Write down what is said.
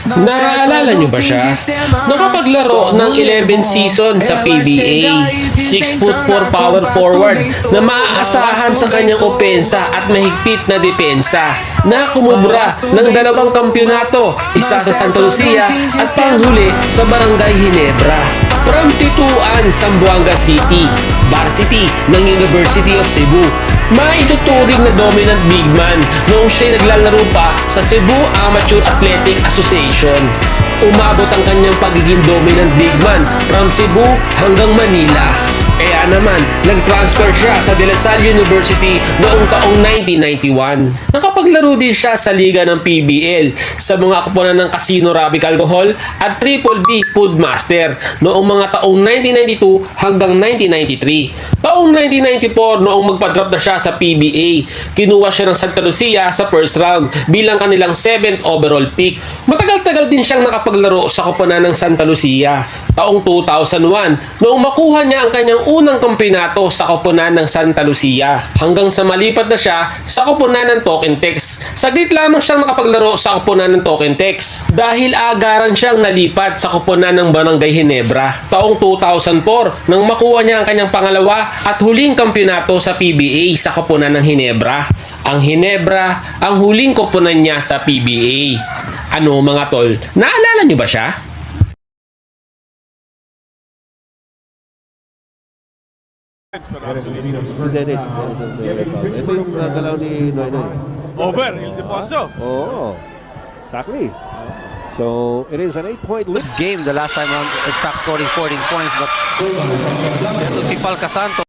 Naalala niyo ba siya? Nakapaglaro ng 11 season sa PBA. 6'4" power forward na maaasahan sa kanyang opensa at mahigpit na depensa, na kumubra ng 2 kampyonato, isa sa Santa Lucia at panghuli sa Barangay Ginebra. From Tituan, Zamboanga City, varsity ng University of Cebu, maituturing na dominant big man noong siya'y naglalaro pa sa Cebu Amateur Athletic Association. Umabot ang kanyang pagiging dominant big man from Cebu hanggang Manila. Kaya naman, nag-transfer siya sa De La Salle University noong taong 1991. Nakapaglaro din siya sa liga ng PBL sa mga koponan ng Casino Rapid Alcohol at Triple B Food Master noong mga taong 1992 hanggang 1993. Taong 1994 noong magpa-drop na siya sa PBA, kinuha siya ng Santa Lucia sa first round bilang kanilang 7th overall pick. Matagal-tagal din siyang nakapaglaro sa koponan ng Santa Lucia. Taong 2001 noong makuha niya ang kanyang unang kampeonato sa koponan ng Santa Lucia, hanggang sa malipat na siya sa koponan ng Token Tex. Saglit lamang siyang nakapaglaro sa koponan ng Token Tex dahil agaran siyang nalipat sa koponan ng Barangay Ginebra. Taong 2004 nang makuha niya ang kanyang pangalawa at huling kampeonato sa PBA sa koponan ng Ginebra. Ang Ginebra ang huling koponan niya sa PBA. Ano mga tol, naalala niyo ba siya? Dennis. Ito yung galaw ni Noynoy. Over, Ildefonso. Oo. Exactly. So, it is an 8-point lead. Game the last time around, it stopped scoring 14 points, but si Palcasanto